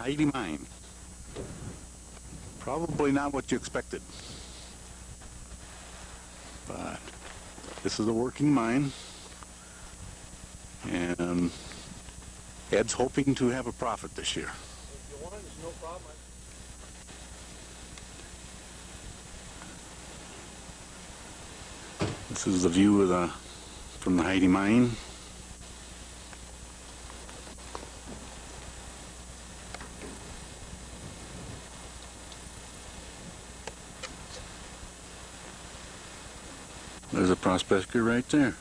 Hidee mine. Probably not what you expected, but this is a working mine, and Ed's hoping to have a profit this year. If you want, there's no problem. This is the view of from the Hidee mine. There's a prospector right there.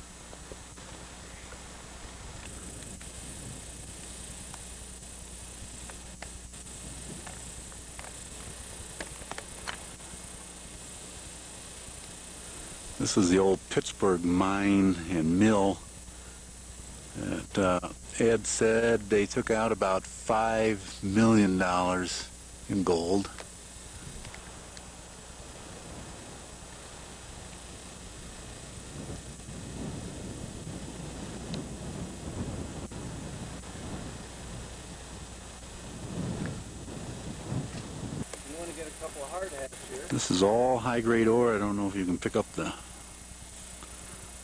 This is the old Pittsburgh mine and mill that Ed said they took out about $5 million in gold. Couple of hard hats here. This is all high-grade ore. I don't know if you can pick up the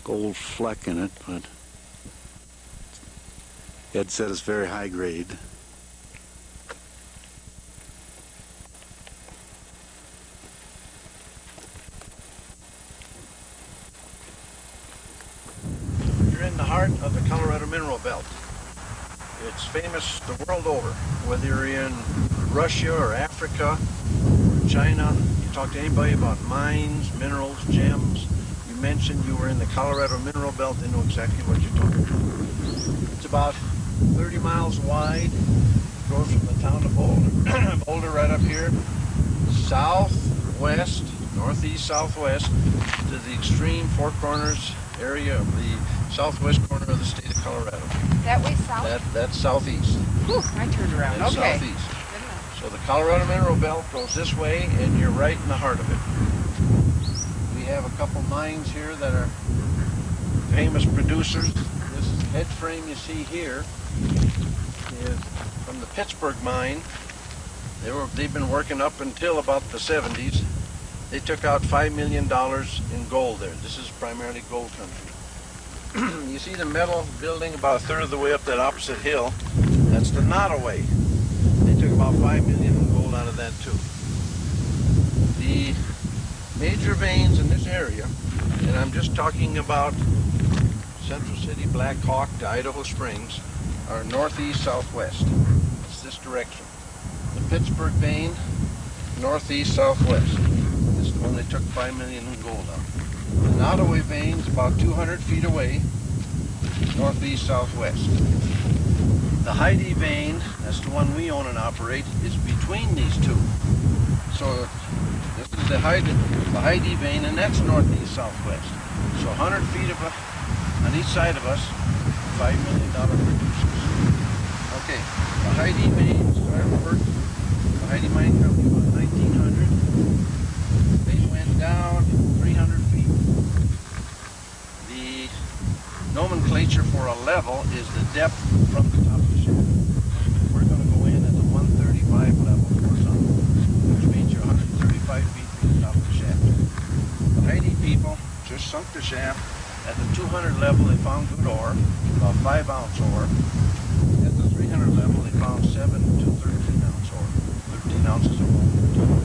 gold fleck in it, but Ed said it's very high grade. You're in the heart of the Colorado mineral belt. It's famous the world over, whether you're in Russia or Africa, China. You talk to anybody about mines, minerals, gems. You mentioned you were in the Colorado mineral belt, they know exactly what you're talking about. It's about 30 miles wide. It goes from the town of Boulder, Boulder right up here, southwest, northeast, southwest, to the extreme Four Corners area of the southwest corner of the state of Colorado. That way south? That's southeast. Whew, I turned around. That's okay. Southeast. So the Colorado Mineral Belt goes this way, and you're right in the heart of it. We have a couple mines here that are famous producers. This head frame you see here is from the Pittsburgh mine. They've been working up until about the 70s. They took out $5 million in gold there. This is primarily gold country. You see the metal building about a third of the way up that opposite hill? That's the Nottoway. They took about $5 million in gold out of that too. The major veins in this area, and I'm just talking about Central City, Black Hawk to Idaho Springs, are northeast, southwest. It's this direction. The Pittsburgh vein, northeast, southwest. This is the one they took $5 million in gold out. The Nottoway vein is about 200 feet away, northeast, southwest. The Hidee vein, that's the one we own and operate, is between these two. So this is the Hidee vein, and that's northeast, southwest. So 100 feet on each side of us, $5 million producers. Okay, the Hidee vein started work. The Hidee mine company about 1900. They went down 300 feet. The nomenclature for a level is the depth from the top of the shaft. We're going to go in at the 135 level horizontal, which means you're 135 feet from the top of the shaft. The Hidee people just sunk the shaft. At the 200 level, they found good ore, about 5-ounce ore. At the 300 level, they found 7 to 13-ounce ore, 13 ounces of gold,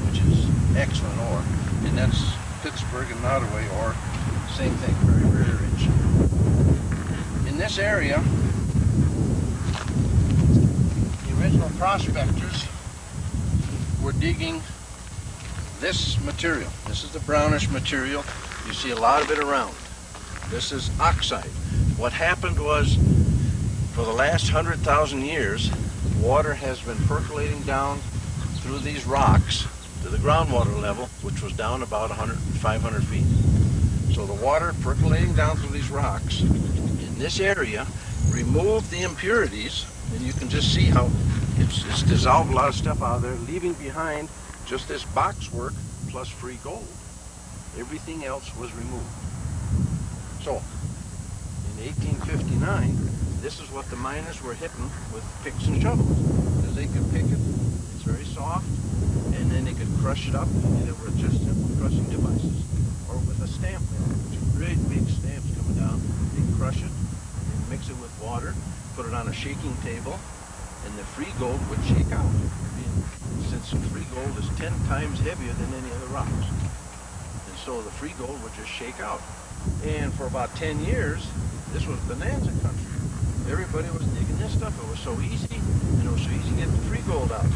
which is excellent ore. And that's Pittsburgh and Nottoway ore. Same thing, very, very rich. In this area, the original prospectors were digging this material. This is the brownish material. You see a lot of it around. This is oxide. What happened was, for the last 100,000 years, water has been percolating down through these rocks to the groundwater level, which was down about 500 feet. So the water percolating down through these rocks in this area removed the impurities, and you can just see how it's dissolved a lot of stuff out of there, leaving behind just this boxwork plus free gold. Everything else was removed. So, in 1859, this is what the miners were hitting with picks and shovels. Because they could pick it, it's very soft, and then they could crush it up, and it were just simple crushing devices. Or with a stamp mill, which are great big stamps coming down. They crush it, and mix it with water, put it on a shaking table, and the free gold would shake out. Since the free gold is 10 times heavier than any other rocks. And so the free gold would just shake out. And for about 10 years, this was bonanza country. Everybody was digging this stuff. It was so easy, and it was so easy to get the free gold out.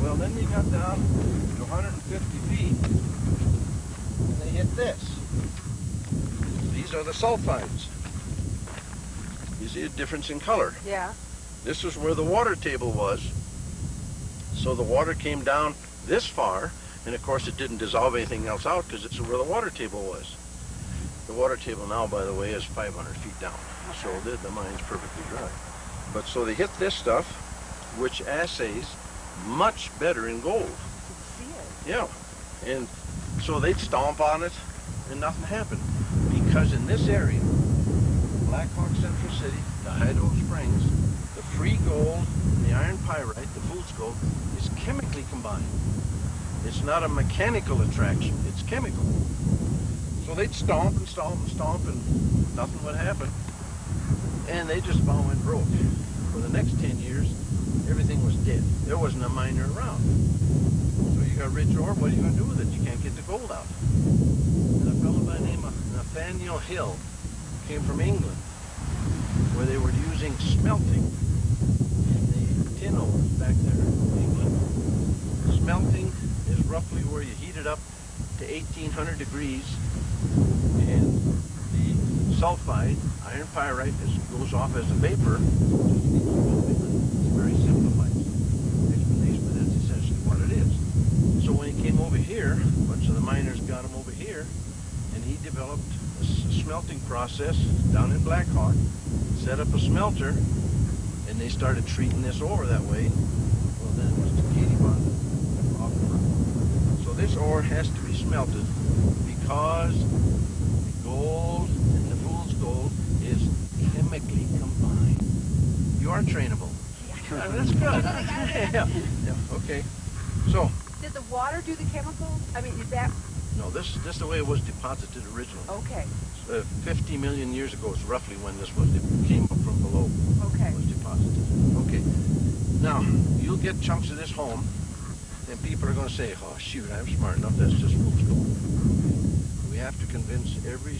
Well, then they got down to 150 feet, and they hit this. These are the sulfides. You see a difference in color. Yeah. This is where the water table was. So the water came down this far, and of course it didn't dissolve anything else out because this is where the water table was. The water table now, by the way, is 500 feet down. So the mine's perfectly dry. But so they hit this stuff, which assays much better in gold. See it. Yeah. And so they'd stomp on it, and nothing happened. Because in this area, Black Hawk Central City, the Hidee Springs, the free gold and the iron pyrite, the fool's gold, is chemically combined. It's not a mechanical attraction, it's chemical. So they'd stomp and stomp and stomp and nothing would happen. And they just about went broke. For the next 10 years, everything was dead. There wasn't a miner around. So you got rich ore, what are you going to do with it? You can't get the gold out. And a fellow by the name of Nathaniel Hill came from England, where they were using smelting in the tin ovens back there in England. Smelting is roughly where you heat it up to 1800 degrees, and the sulfide, iron pyrite, goes off as a vapor. It's very simplified explanation, but that's essentially what it is. So when he came over here, a bunch of the miners got him over here, and he developed a smelting process down in Black Hawk, set up a smelter, and they started treating this ore that way. Well, then it was to Katie Bond. So this ore has to be smelted because the gold and the fool's gold is chemically combined. You are trainable. Yeah. That's good. Yeah. Okay. So. Did the water do the chemicals? I mean, is that? No, this is the way it was deposited originally. Okay. 50 million years ago is roughly when this came up from below. Okay. Was deposited. Okay. Now, you'll get chunks of this home, and people are going to say, oh, shoot, I'm smart enough, that's just fool's gold. We have to convince every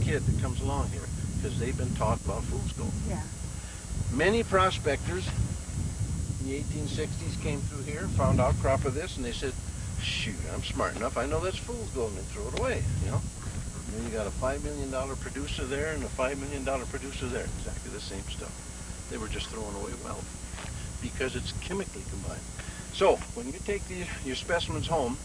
kid that comes along here, because they've been taught about fool's gold. Yeah. Many prospectors in the 1860s came through here, found outcrop of this, and they said, shoot, I'm smart enough, I know that's fool's gold, and they throw it away, you know? And then you got a $5 million producer there and a $5 million producer there, exactly the same stuff. They were just throwing away wealth because it's chemically combined. So when you take your specimens home,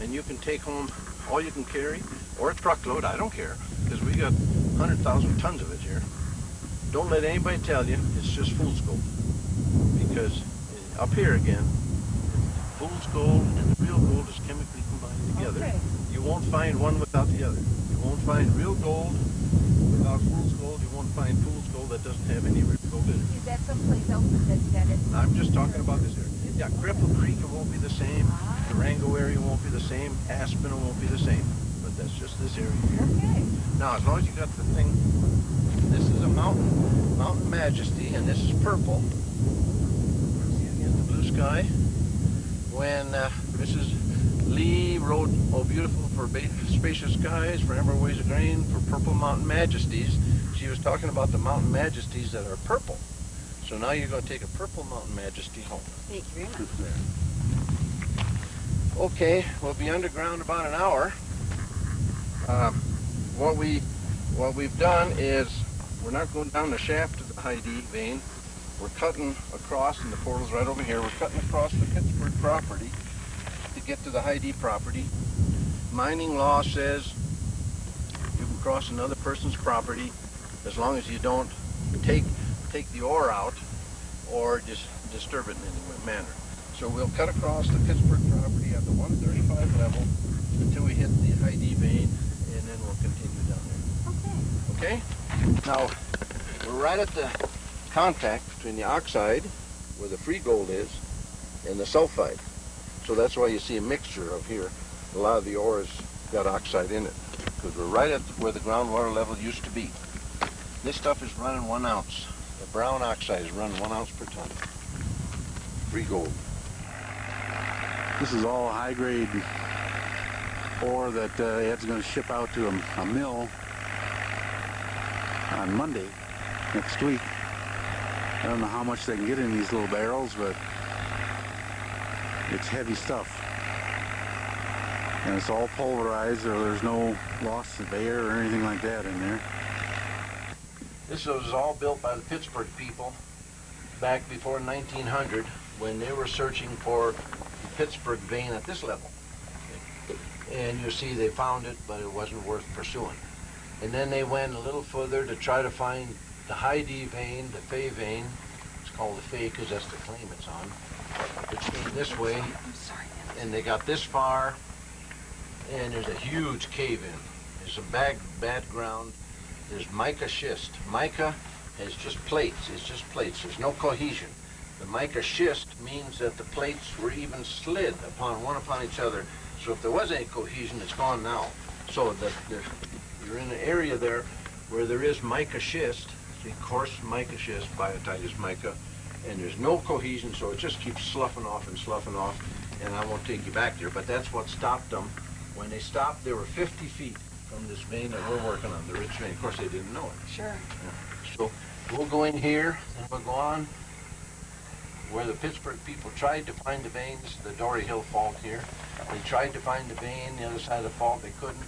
and you can take home all you can carry, or a truckload, I don't care, because we got 100,000 tons of it here. Don't let anybody tell you it's just fool's gold, because up here again, fool's gold and the real gold is chemically combined together. Okay. You won't find one without the other. You won't find real gold without fool's gold. You won't find fool's gold that doesn't have any real gold in it. Is that someplace else that it? I'm just talking about this area. Yeah, Cripple Creek, it won't be the same. Durango area won't be the same. Aspen, it won't be the same. But that's just this area here. Okay. Now, as long as you got the thing, this is a Mountain Majesty, and this is purple. See again the blue sky. When Mrs. Lee wrote, "Oh, beautiful for spacious skies, for ever ways of grain, for purple mountain majesties," she was talking about the mountain majesties that are purple. So now you're going to take a purple mountain majesty home. Thank you very much. There. Okay, we'll be underground about an hour. What we've done is we're not going down the shaft of the Hidee vein. We're cutting across, and the portal's right over here. We're cutting across the Pittsburgh property to get to the Hidee property. Mining law says you can cross another person's property as long as you don't take the ore out or just disturb it in any manner. So we'll cut across the Pittsburgh property at the 135 level until we hit the Hidee vein, and then we'll continue down there. Okay. Okay? Now, we're right at the contact between the oxide, where the free gold is, and the sulfide. So that's why you see a mixture of here. A lot of the ore has got oxide in it, because we're right at where the groundwater level used to be. This stuff is running 1 ounce. The brown oxide is running 1 ounce per ton. Free gold. This is all high-grade ore that Ed's going to ship out to a mill on Monday next week. I don't know how much they can get in these little barrels, but it's heavy stuff. And it's all pulverized, or there's no loss of air or anything like that in there. This was all built by the Pittsburgh people back before 1900, when they were searching for the Pittsburgh vein at this level. And you see they found it, but it wasn't worth pursuing. And then they went a little further to try to find the Hidee vein, the Fay vein. It's called the Fay because that's the claim it's on. Which came this way, I'm sorry. and they got this far, and there's a huge cave-in. There's some bad ground. There's mica schist. Mica is just plates. It's just plates. There's no cohesion. The mica schist means that the plates were even slid one upon each other. So if there was any cohesion, it's gone now. So you're in an area there where there is mica schist, see, coarse mica schist, biotitous mica, and there's no cohesion, so it just keeps sloughing off and sloughing off, and I won't take you back there, but that's what stopped them. When they stopped, they were 50 feet from this vein that we're working on, the rich vein. Of course, they didn't know it. Sure. So we'll go in here, and we'll go on where the Pittsburgh people tried to find the veins, the Dory Hill Fault here. They tried to find the vein, the other side of the fault, they couldn't.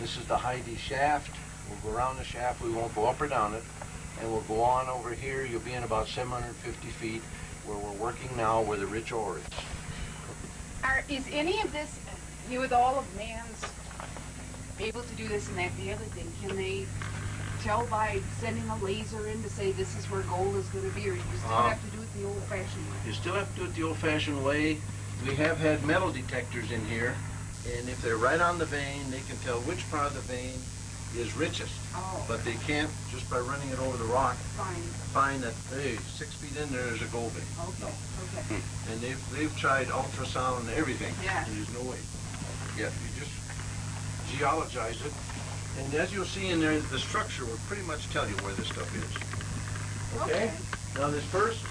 This is the Hidee shaft. We'll go around the shaft, we won't go up or down it. And we'll go on over here, you'll be in about 750 feet where we're working now, where the rich ore is. Is any of this, with all of man's able to do this and that, the other thing, can they tell by sending a laser in to say this is where gold is going to be, or you still have to do it the old-fashioned way? You still have to do it the old-fashioned way. We have had metal detectors in here, and if they're right on the vein, they can tell which part of the vein is richest. Oh. But they can't, just by running it over the rock, Fine. find that, hey, 6 feet in there's a gold vein. Okay. No. Okay. And they've tried ultrasound and everything. Yeah. And there's no way. Yeah, you just geologize it. And as you'll see in there, the structure will pretty much tell you where this stuff is. Okay? Now this first,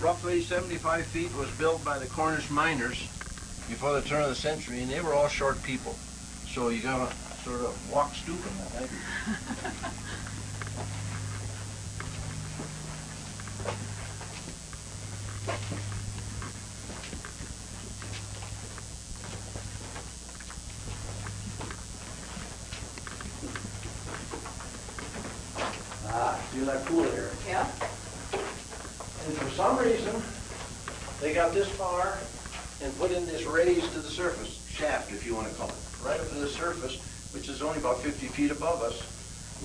roughly 75 feet, was built by the Cornish miners before the turn of the century, and they were all short people. So you gotta sort of walk stooping, I think. Feel that cool air. Yeah. And for some reason, they got this far and put in this raise to the surface, shaft if you want to call it, right up to the surface, which is only about 50 feet above us.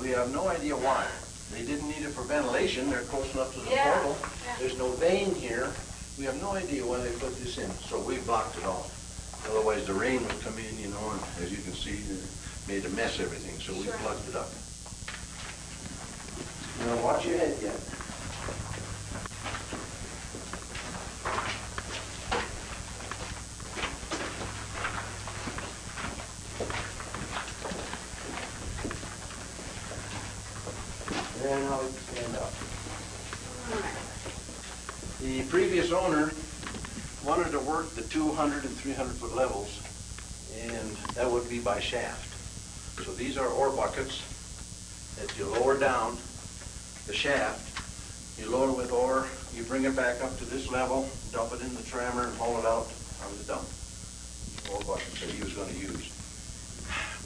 We have no idea why. They didn't need it for ventilation. They're close enough to the portal. Yeah. There's no vein here. We have no idea why they put this in, so we blocked it off. Otherwise, the rain would come in, you know, and as you can see, it made a mess of everything, so we plugged it up. Now watch your head yet. And now we can stand up. The previous owner wanted to work the 200 and 300 foot levels, and that would be by shaft. So these are ore buckets that you lower down the shaft. You load it with ore, you bring it back up to this level, dump it in the trammer, and haul it out on the dump. Ore buckets that he was going to use.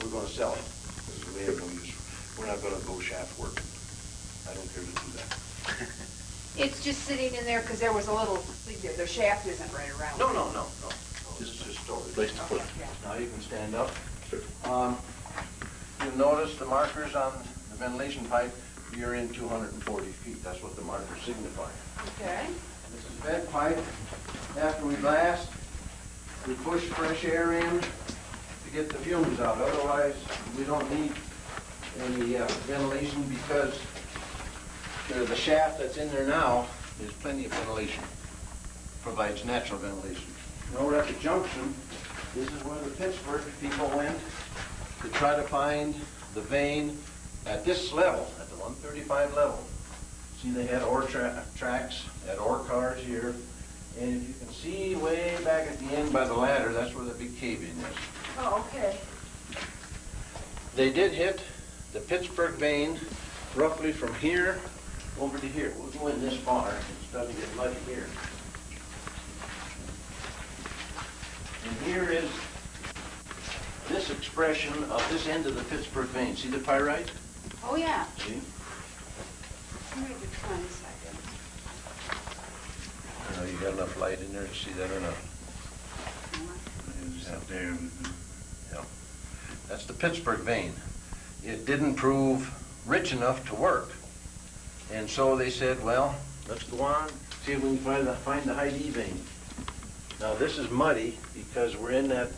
We're going to sell it because we have no use. We're not going to go shaft work. I don't care to do that. It's just sitting in there because there was a little thing there. The shaft isn't right around. No. This is just storage. Place to put it. Now you can stand up. You'll notice the markers on the ventilation pipe. You're in 240 feet. That's what the markers signify. Okay. This is vent pipe. After we blast, we push fresh air in to get the fumes out. Otherwise, we don't need any ventilation because the shaft that's in there now is plenty of ventilation. Provides natural ventilation. And over at the junction, this is where the Pittsburgh people went to try to find the vein at this level, at the 135 level. See, they had ore tracks, had ore cars here, and if you can see way back at the end by the ladder, that's where the big cave-in is. Oh, okay. They did hit the Pittsburgh vein roughly from here over to here. We'll go in this far. It's starting to get muddy here. And here is this expression of this end of the Pittsburgh vein. See the pyrite? Oh, yeah. See? Maybe 20 seconds. I don't know, you got enough light in there to see that or not? It's out there. Yeah. That's the Pittsburgh vein. It didn't prove rich enough to work. And so they said, well, let's go on, see if we can find the Hidee vein. Now this is muddy because we're in that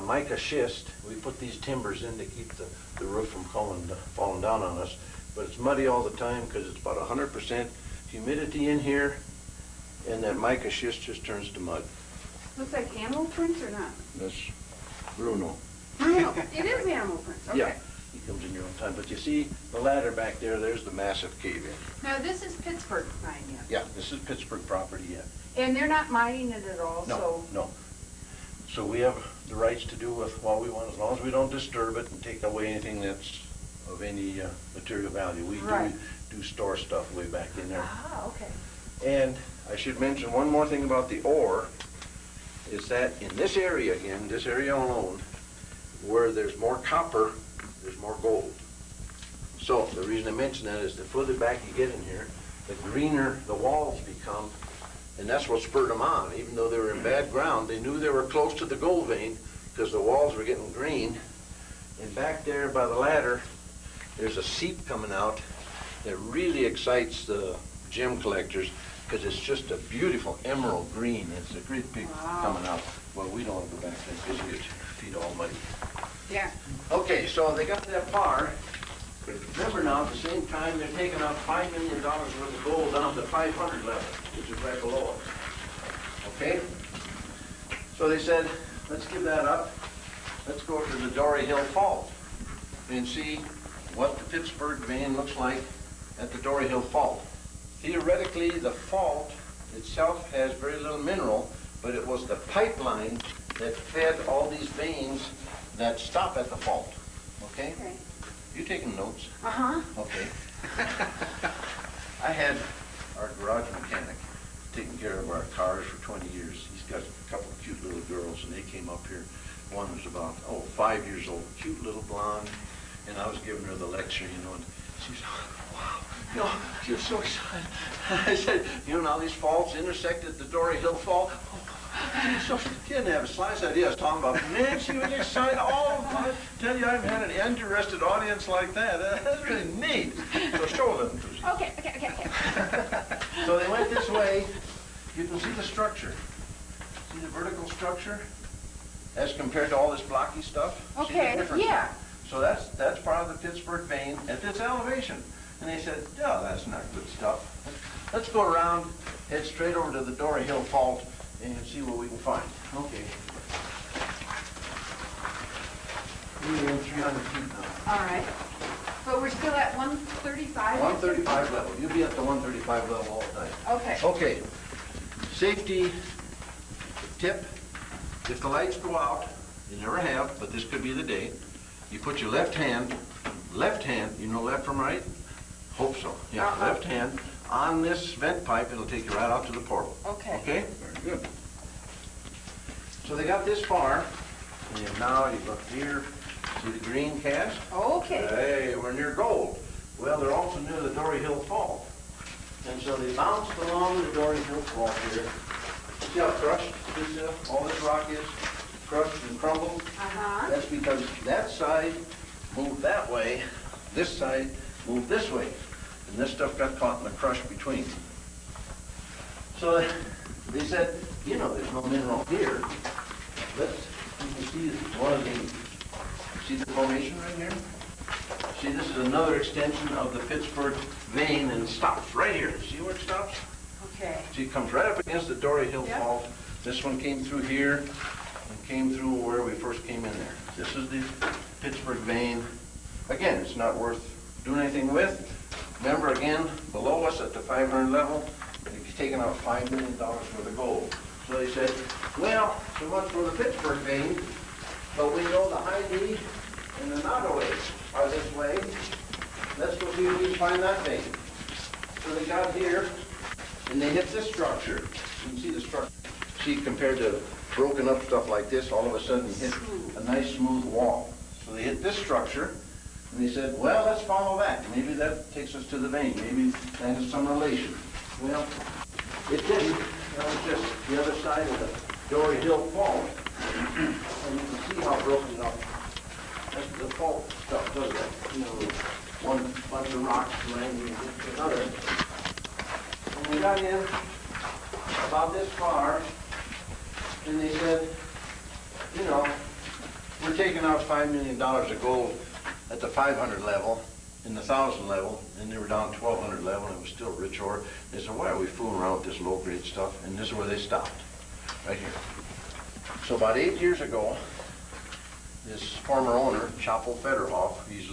mica schist. We put these timbers in to keep the roof from falling down on us. But it's muddy all the time because it's about 100% humidity in here, and that mica schist just turns to mud. Looks like animal prints or not? That's Bruno. Bruno. It is animal prints. Okay. Yeah, he comes in your own time. But you see the ladder back there, there's the massive cave-in. Now, this is Pittsburgh mine, yeah. Yeah, this is Pittsburgh property, yeah. And they're not mining it at all, No, so... no. So we have the rights to do with what we want, as long as we don't disturb it and take away anything that's of any material value. We Right. do store stuff way back in there. Ah, okay. And I should mention one more thing about the ore, is that in this area again, this area alone, where there's more copper, there's more gold. So the reason I mention that is the further back you get in here, the greener the walls become, and that's what spurred them on. Even though they were in bad ground, they knew they were close to the gold vein because the walls were getting green. And back there by the ladder, there's a seep coming out that really excites the gem collectors because it's just a beautiful emerald green. It's a great big coming out. Well, we don't want to go back there because we get feet all muddy. Yeah. Okay, so they got that far. Remember now, at the same time, they're taking out $5 million worth of gold down to 500 level, which is right below us. Okay? So they said, let's give that up. Let's go to the Dory Hill Fault and see what the Pittsburgh vein looks like at the Dory Hill Fault. Theoretically, the fault itself has very little mineral, but it was the pipeline that fed all these veins that stop at the fault. Okay? Okay. You taking notes? Uh-huh. Okay. I had our garage mechanic taking care of our cars for 20 years. He's got a couple of cute little girls, and they came up here. One was about, 5 years old, cute little blonde, and I was giving her the lecture, and she's, wow, she was so excited. I said, now these faults intersect at the Dory Hill Fault. So she didn't have a slice idea I was talking about. Man, she was excited. I tell you, I haven't had an interested audience like that. That's really neat. So show them. Okay. So they went this way. You can see the structure. See the vertical structure as compared to all this blocky stuff? See the Okay, difference? yeah. So that's part of the Pittsburgh vein at this elevation. And they said, no, that's not good stuff. Let's go around, head straight over to the Dory Hill Fault and see what we can find. Okay. We're in 300 feet now. All right. But we're still at 135? 135 level. You'll be at the 135 level all the time. Okay. Okay. Safety tip. If the lights go out, you never have, but this could be the day, you put your left hand, you know left from right? Hope so. Yeah, left hand on this vent pipe, it'll take you right out to the portal. Okay. Okay? Very good. So they got this far, and now you look here, see the green cast? Okay. Hey, we're near gold. Well, they're also near the Dory Hill Fault. And so they bounced along the Dory Hill Fault here. See how crushed all this rock is? Crushed and crumbled? Uh-huh. That's because that side moved that way, this side moved this way. And this stuff got caught in the crush between. So they said, there's no mineral here. You can see one of the, see the formation right here? See, this is another extension of the Pittsburgh vein, and it stops right here. See where it stops? Okay. See, it comes right up against the Dory Hill Yep. Falls. This one came through here and came through where we first came in there. This is the Pittsburgh vein. Again, it's not worth doing anything with. Remember, again, below us at the 500 level, they've taken out $5 million worth of gold. So they said, well, so much for the Pittsburgh vein, but we know the Hidee and the Nottoway are this way. Let's go see if we can find that vein. So they got here, and they hit this structure. You can see the structure. See, compared to broken up stuff like this, all of a sudden you hit a nice smooth wall. So they hit this structure, and they said, well, let's follow that. Maybe that takes us to the vein. Maybe that has some relation. Well, it didn't. That was just the other side of the Dory Hill Fault. And you can see how broken up the fault stuff does that. You know, one bunch of rocks wrangling into another. And we got in about this far, and they said, you know, we're taking out $5 million of gold at the 500 level, in the 1,000 level, and they were down 1,200 level, and it was still rich ore. They said, why are we fooling around with this low-grade stuff? And this is where they stopped, right here. So about 8 years ago, this former owner, Chapo Federhoff, he's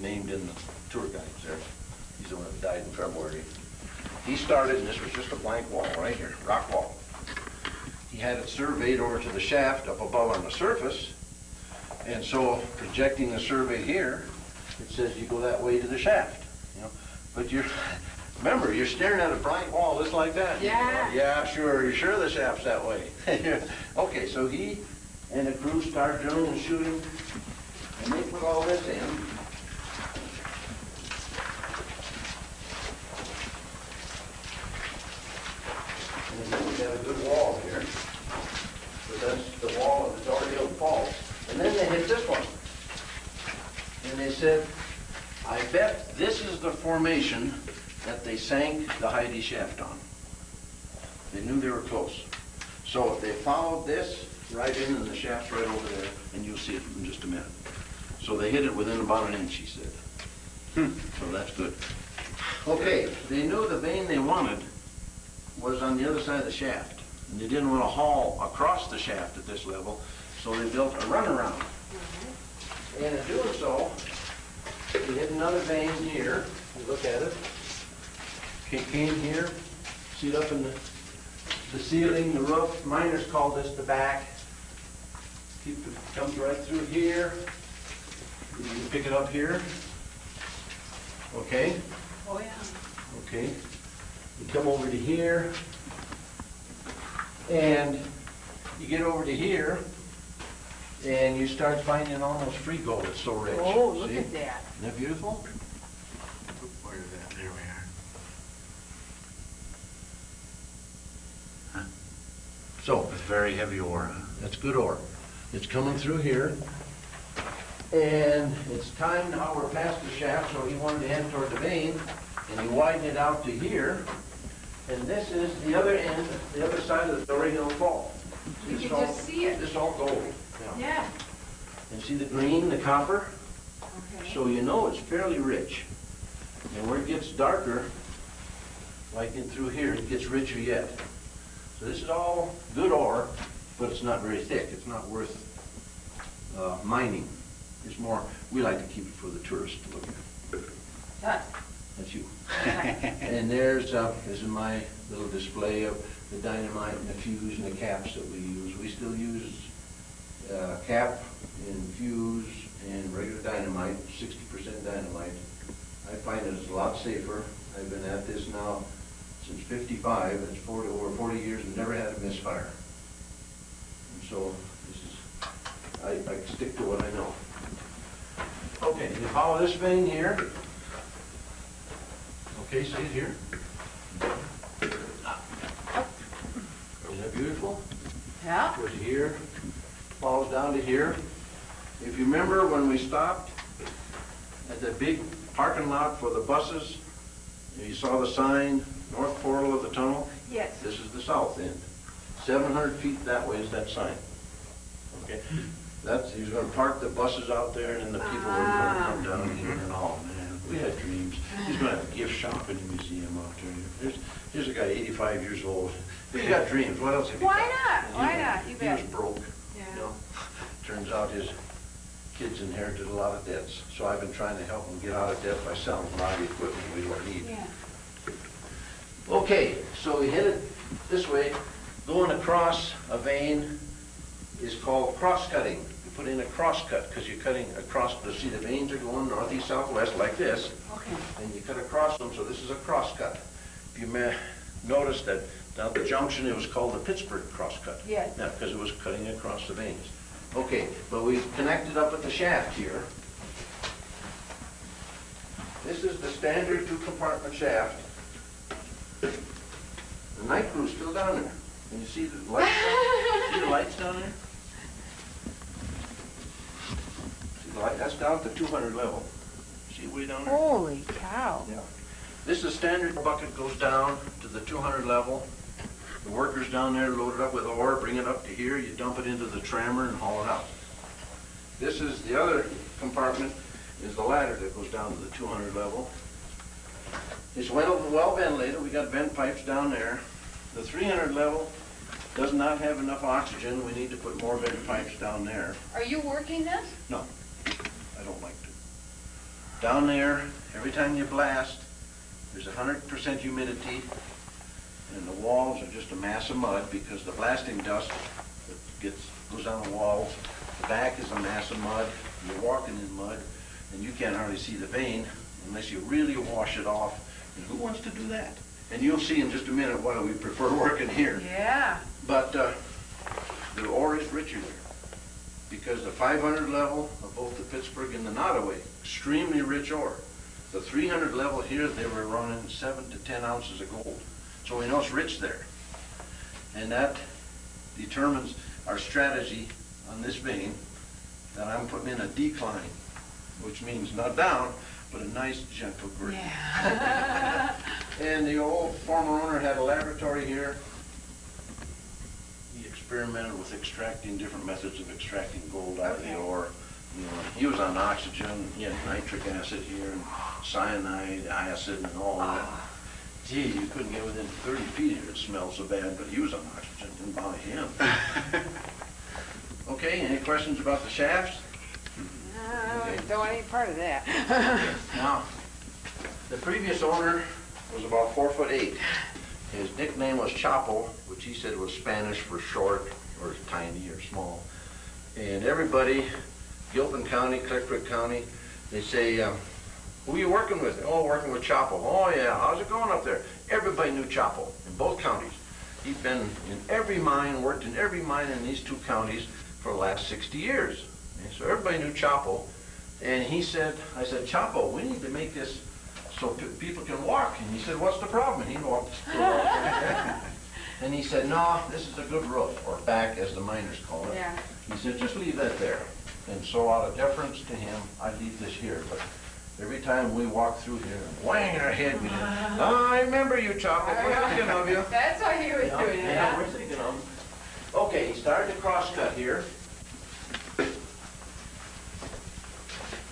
named in the tour guides there. He's the one that died in February. He started, and this was just a blank wall right here, rock wall. He had it surveyed over to the shaft up above on the surface, and so projecting the survey here, it says you go that way to the shaft, you know. But remember, you're staring at a blank wall just like that. Yeah. Yeah, sure. You're sure the shaft's that way. Okay, so he and the crew start drilling and shooting, and they put all this in. And then we got a good wall here. So that's the wall of the Dory Hill Falls. And then they hit this one. And they said, I bet this is the formation that they sank the Hidee shaft on. They knew they were close. So if they followed this right in, and the shaft's right over there, and you'll see it in just a minute. So they hit it within about an inch, he said. So that's good. Okay, they knew the vein they wanted was on the other side of the shaft. And they didn't want to haul across the shaft at this level, so they built a runaround. And in doing so, we hit another vein here. You look at it. It came here, see it up in the ceiling, the roof. Miners call this the back. Comes right through here. You can pick it up here. Okay? Oh, yeah. Okay. You come over to here, and you get over to here, and you start finding almost free gold. It's so rich. Oh, look See? at that. Isn't that beautiful? Where is that? There we are. So, It's very heavy ore. that's good ore. It's coming through here, and it's time now. We're past the shaft, so he wanted to head toward the vein, and he widened it out to here. And this is the other end, the other side of the Dory Hill Fall. You This can all- just see it. This all gold. Yeah. And see the green, the copper? Okay. So you know it's fairly rich. And where it gets darker, like in through here, it gets richer yet. So this is all good ore, but it's not very thick. It's not worth mining. It's more, we like to keep it for the tourists to look at. Done. That's you. And there's this is my little display of the dynamite and the fuse and the caps that we use. We still use cap and fuse and regular dynamite, 60% dynamite. I find it is a lot safer. I've been at this now since '55. It's over 40 years and never had a misfire. And so this is, I stick to what I know. Okay, you follow this vein here. Okay, see it here? Isn't that beautiful? Yeah. Goes to here, falls down to here. If you remember when we stopped at the big parking lot for the buses, you saw the sign, north portal of the tunnel? Yes. This is the south end. 700 feet that way is that sign. Okay? He was gonna park the buses out there, and then the people were gonna come down here, and oh man, we had dreams. He's gonna have a gift shop in the museum out there. Here's a guy, 85 years old. But you got dreams, what else have you got? Why not? Why not? You He bet. was broke, Yeah. you know. Turns out his kids inherited a lot of debts, so I've been trying to help him get out of debt by selling a lot of the equipment we don't need. Yeah. Okay, so we hit it this way. Going across a vein is called cross-cutting. You put in a cross-cut because you're cutting across, see the veins are going northeast, southwest like this, Okay. and you cut across them, so this is a cross-cut. If you may notice that down at the junction, it was called the Pittsburgh cross-cut. Yes. Yeah, because it was cutting across the veins. Okay, but we've connected up at the shaft here. This is the standard two-compartment shaft. The night crew's still down there. Can you see the lights down? See the lights down there? See the light? That's down at the 200 level. See way down there? Holy cow. Yeah. This is standard bucket, goes down to the 200 level. The workers down there load it up with ore, bring it up to here, you dump it into the trammer and haul it out. This is the other compartment, is the ladder that goes down to the 200 level. It's well ventilated, we got vent pipes down there. The 300 level does not have enough oxygen, we need to put more vent pipes down there. Are you working this? No, I don't like to. Down there, every time you blast, there's 100% humidity, and the walls are just a mass of mud because the blasting dust that goes down the walls. The back is a mass of mud. You're walking in mud, and you can't hardly see the vein unless you really wash it off. And who wants to do that? And you'll see in just a minute why we prefer working here. Yeah. But the ore is richer there because the 500 level of both the Pittsburgh and the Nottoway, extremely rich ore. The 300 level here, they were running 7 to 10 ounces of gold. So we know it's rich there. And that determines our strategy on this vein, that I'm putting in a decline, which means not down, but a nice gentle grade. Yeah. And the old former owner had a laboratory here. He experimented with extracting different methods of extracting gold out of the ore. You know, he was on oxygen, he had nitric acid here, and cyanide, acid, and all that. Gee, you couldn't get within 30 feet here, it smelled so bad, but he was on oxygen, didn't bother him. Okay, any questions about the shafts? I don't want any part of that. Now, the previous owner was about 4'8". His nickname was Chapo, which he said was Spanish for short, or tiny, or small. And everybody, Gilpin County, Collectorate County, they say, who are you working with? Oh, working with Chapo. Oh yeah, how's it going up there? Everybody knew Chapo in both counties. He'd been in every mine, worked in every mine in these two counties for the last 60 years. And so everybody knew Chapo. And he said, I said, Chapo, we need to make this so people can walk. And he said, what's the problem? And he walked. And he said, no, this is a good roof, or back as the miners call it. Yeah. He said, just leave that there. And so out of deference to him, I leave this here. But every time we walk through here, whang in our head, we say, oh, I remember you, Chapo. We're thinking of you. That's why he was doing it. Yeah, we're thinking of him. Okay, he started the crosscut here.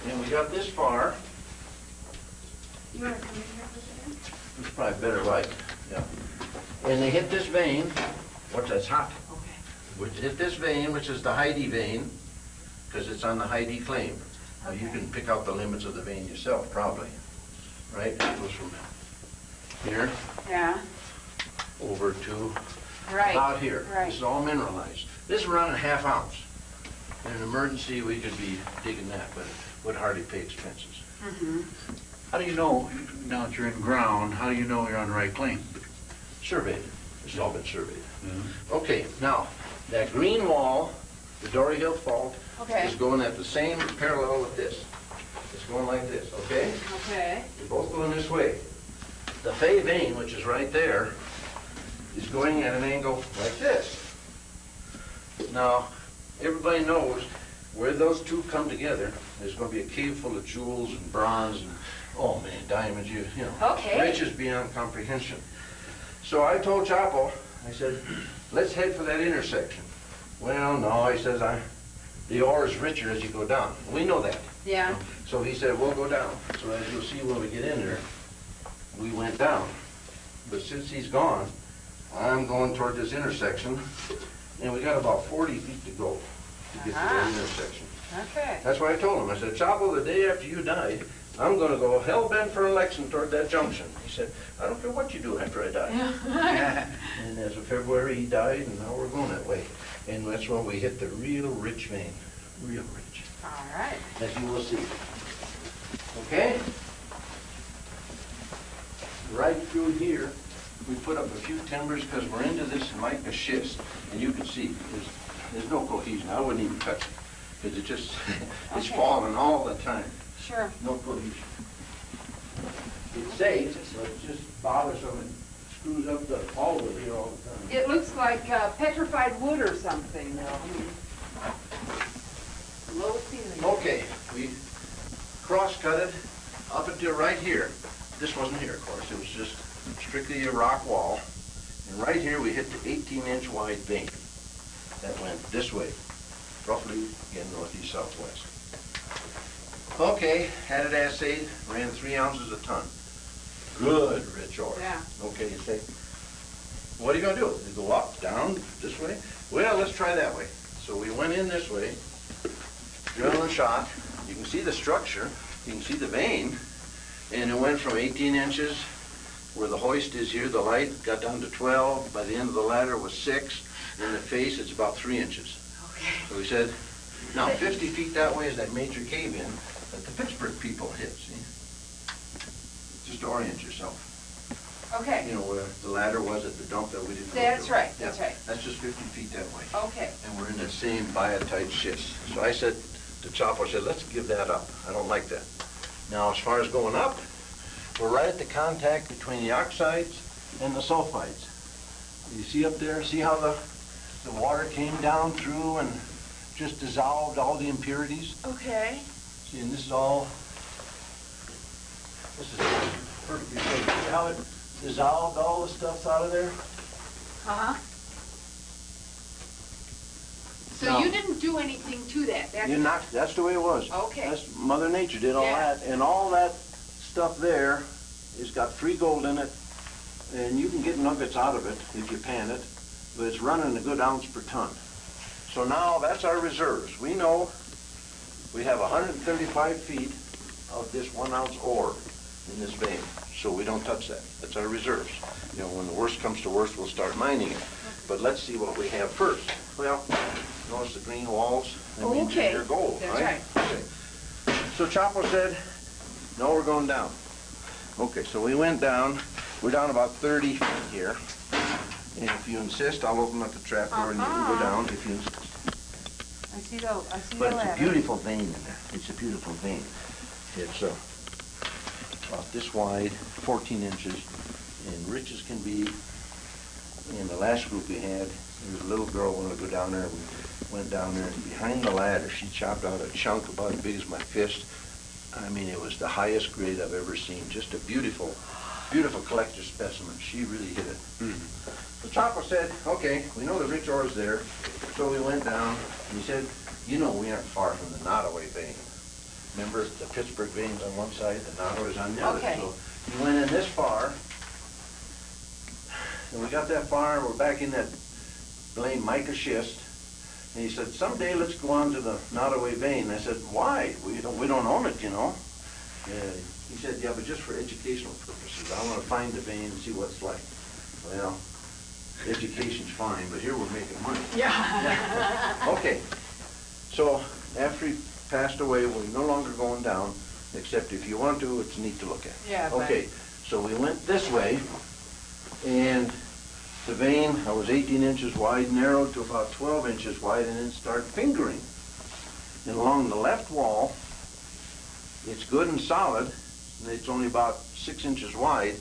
And we got this far. You want to come in here for a second? It's probably better light, yeah. And they hit this vein, which that's hot. Okay. Which hit this vein, which is the Hidee vein, because it's on the Hidee claim. Now you can pick out the limits of the vein yourself, probably. Right? It goes from here Yeah. over to Right. about here. Right. This is all mineralized. This is around a ½ ounce. In an emergency, we could be digging that, but it would hardly pay expenses. Mm-hmm. How do you know, now that you're in ground, how do you know you're on the right claim? Surveyed. It's all been surveyed. Mhm. Okay, now, that green wall, the Dory Hill Fault, Okay. is going at the same parallel with this. It's going like this, okay? Okay. They're both going this way. The Fay vein, which is right there, is going at an angle like this. Now, everybody knows where those two come together, there's going to be a cave full of jewels and bronze and, oh man, diamonds, you know, Okay. riches beyond comprehension. So I told Chapo, I said, let's head for that intersection. Well, no, he says, the ore is richer as you go down. We know that. Yeah. So he said, we'll go down. So as you'll see when we get in there, we went down. But since he's gone, I'm going toward this intersection, and we got about 40 feet to go to get to that intersection. Okay. That's why I told him. I said, Chapo, the day after you died, I'm going to go hell-bent for election toward that junction. He said, I don't care what you do after I die. And as of February, he died, and now we're going that way. And that's when we hit the real rich vein. Real rich. All right. As you will see. Okay? Right through here, we put up a few timbers because we're into this mica schist. And you can see, there's no cohesion. I wouldn't even touch it because it just, it's Okay. falling all the time. Sure. No cohesion. It's safe, but it just bothersome and screws up the plywood here all the time. It looks like petrified wood or something. Low ceiling. Okay, we cross-cut it up until right here. This wasn't here, of course. It was just strictly a rock wall. And right here, we hit the 18-inch wide vein that went this way, roughly, again, northeast, southwest. Okay, had it assayed, ran 3 ounces a ton. Good rich ore. Yeah. Okay, you say, what are you gonna do? You go up, down, this way? Well, let's try that way. So we went in this way, drilled and shot. You can see the structure, you can see the vein, and it went from 18 inches, where the hoist is here, the light, got down to 12. By the end of the ladder was 6. In the face, it's about 3 inches. Okay. So we said, now 50 feet that way is that major cave-in that the Pittsburgh people hit, see? Just to orient yourself. Okay. You know, where the ladder was at the dump that we didn't go That's to. right, Yeah, that's right. That's just 50 feet that way. Okay. And we're in that same biotite schist. So I said to Chapo, I said, let's give that up. I don't like that. Now, as far as going up, we're right at the contact between the oxides and the sulfides. You see up there, see how the water came down through and just dissolved all the impurities? Okay. See, and this is all, this is perfectly safe. See how it dissolved all the stuff out of there? Uh-huh. So No. you didn't do anything to that? That's the way it was. Okay. That's Mother Nature did all Yeah. that, and all that stuff there has got free gold in it, and you can get nuggets out of it if you pan it, but it's running a good ounce per ton. So now that's our reserves. We know we have 135 feet of this 1 ounce ore in this vein, so we don't touch that. That's our reserves. You know, when the worst comes to worst, we'll start mining it. But let's see what we have first. Well, notice the green walls? That means Okay. they're gold, That's right? Okay. So Chapo said, no, we're going down. Okay, so we went down. We're down about 30 feet here. And if you insist, I'll open up the trap door and you can go down if you insist. I see the But it's ladder. a beautiful vein in there. It's a beautiful vein. It's about this wide, 14 inches, and rich as can be. In the last group we had, there was a little girl wanted to go down there. We went down there, and behind the ladder, she chopped out a chunk about as big as my fist. I mean, it was the highest grade I've ever seen. Just a beautiful, beautiful collector's specimen. She really hit it. So Chapo said, okay, we know the rich ore is there. So we went down, and he said, you know, we aren't far from the Nottoway vein. Remember, the Pittsburgh vein's on one side, the Nottoway's on the other. Okay. So we went in this far, and we got that far, and we're back in that blame mica schist. And he said, someday let's go on to the Nottoway vein. I said, why? We don't own it, you know. He said, yeah, but just for educational purposes. I want to find the vein and see what it's like. Well, education's fine, but here we're making money. Yeah. Okay. So after he passed away, we're no longer going down, except if you want to, it's neat to look at. Yeah, but- Okay, so we went this way, and the vein, I was 18 inches wide, narrowed to about 12 inches wide, and then start fingering. And along the left wall, it's good and solid, and it's only about 6 inches wide,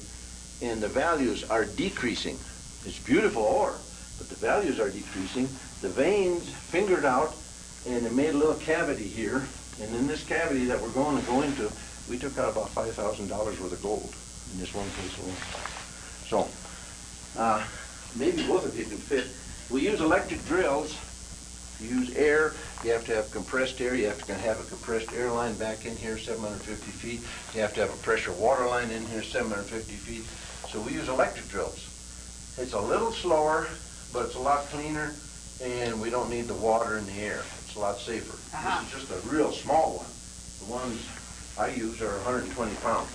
and the values are decreasing. It's beautiful ore, but the values are decreasing. The veins fingered out, and it made a little cavity here, and in this cavity that we're going to go into, we took out about $5,000 worth of gold in this one place alone. So, maybe both of you can fit. We use electric drills You use air, you have to have compressed air, you have to have a compressed air line back in here, 750 feet. You have to have a pressure water line in here, 750 feet. So we use electric drills. It's a little slower, but it's a lot cleaner, and we don't need the water in the air. It's a lot safer. This is just a real small one. The ones I use are 120 pounds.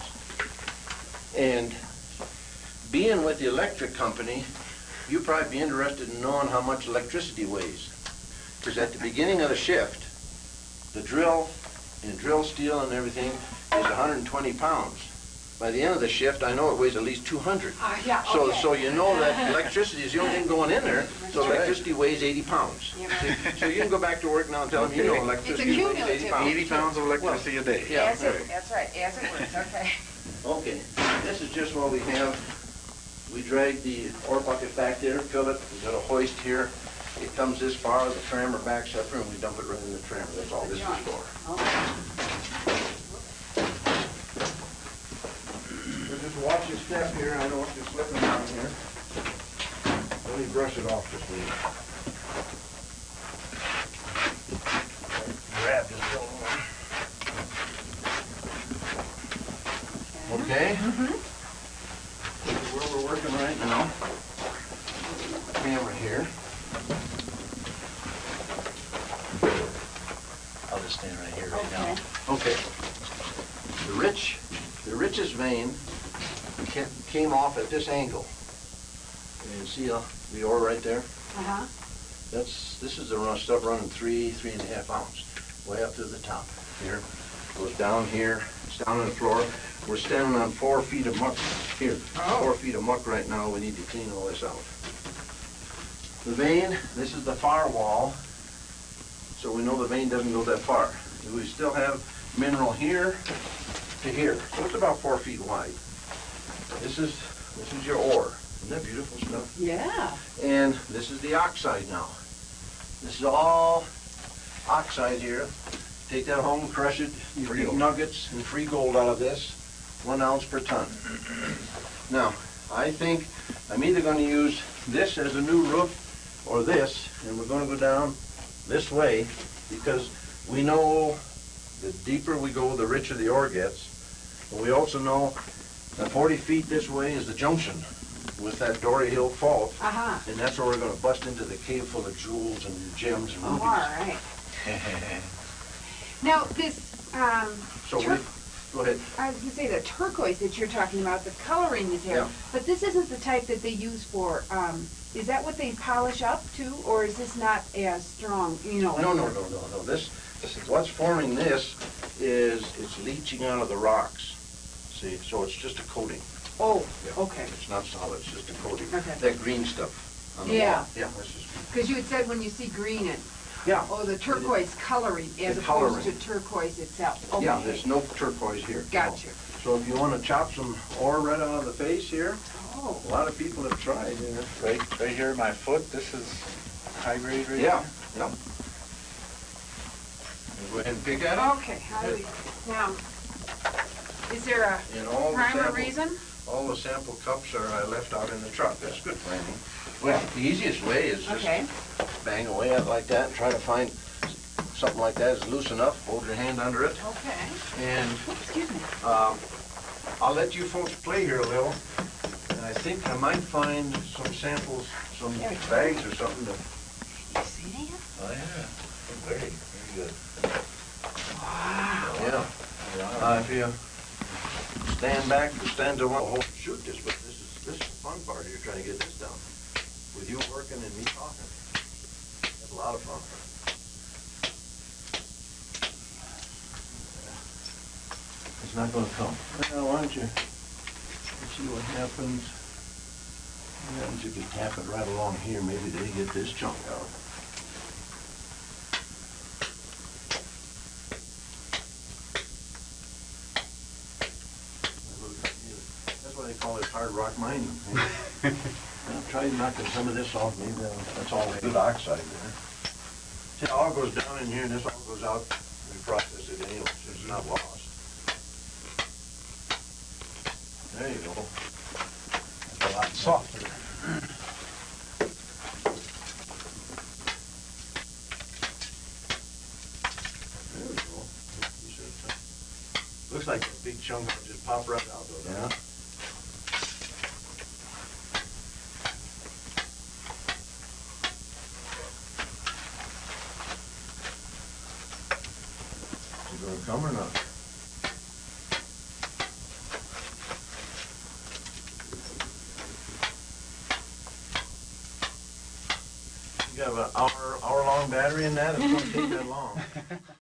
And being with the electric company, you'd probably be interested in knowing how much electricity weighs. Because at the beginning of the shift, the drill and drill steel and everything is 120 pounds. By the end of the shift, I know it weighs at least 200. Yeah, So, okay. so you know that electricity is the only thing going in there, so electricity weighs 80 pounds. So you can go back to work now and tell them, you know, electricity weighs 80 cumulative. pounds. 80 pounds of electricity a day. Yeah. That's right, as it works, okay. Okay, this is just what we have. We drag the ore bucket back there, fill it, we've got a hoist here. It comes this far, the trammer backs up here, and we dump it right in the trammer. That's all this is for. Okay. So just watch your step here, I don't want you slipping down here. Let me brush it off just a little. Grab this little one. Okay? This is where we're working right now. Camera here. I'll just stand right here right now. Okay. The richest vein came off at this angle. And see the ore right there? This is the stuff running 3.5 ounce, way up to the top here. Goes down here, it's down on the floor. We're standing on 4 feet of muck here. 4 feet of muck right now. We need to clean all this out. The vein, this is the far wall, so we know the vein doesn't go that far. We still have mineral here to here, so it's about 4 feet wide. This is your ore. Isn't that beautiful stuff? Yeah. And this is the oxide now. This is all oxide here. Take that home, crush it, you get nuggets and free gold out of this, 1 ounce per ton. Now, I think I'm either going to use this as a new roof or this, and we're going to go down this way because we know the deeper we go, the richer the ore gets. But we also know that 40 feet this way is the junction with that Dory Hill Fault, and that's where we're going to bust into the cave full of jewels and gems and rubies. All right. Now, this, So go ahead. I was going to say the turquoise that you're talking about, the coloring is there, Yeah. but this isn't the type that they use for, is that what they polish up to, or is this not as strong, you know? No. This what's forming this is it's leaching out of the rocks. See, so it's just a coating. Oh, Yeah. okay. It's not solid, it's just a coating. Okay. That green stuff on the Yeah. wall. Yeah, that's just, Because you had said when you see green and, yeah. oh, the turquoise coloring as The opposed coloring. to turquoise itself. Okay. Yeah, there's no turquoise here. Gotcha. No. So if you want to chop some ore right out of the face here, Oh, a lot of people have tried. Right here at my foot, this is high grade right Yeah, here. yeah. Go ahead and pick at it. okay. How do we, now, is there a And all the rhyme or sample, reason? all the sample cups I left out in the truck. That's good framing. Well, the easiest way is just Okay. bang away at it like that and try to find something like that is loose enough. Hold your hand under it. Okay. And Excuse me. I'll let you folks play here a little. And I think I might find some samples, some bags or something to... You see that? Oh, yeah. Very good. Wow. Yeah. If you stand to one, shoot this, but this is the fun part. You're trying to get this done. With you working and me talking. That's a lot of fun. It's not going to come. Well, why don't you see what happens? What happens if you tap it right along here? Maybe they get this chunk out. That's why they call it hard rock mining. I'll try knocking some of this off. Maybe that's all good oxide there. See, it all goes down in here, and this all goes out. We process it anyway, so it's not lost. There you go. That's a lot softer. Looks like a big chunk will just pop right out though. Yeah. You gonna come or not? You got an hour long battery in that? It's gonna take that long.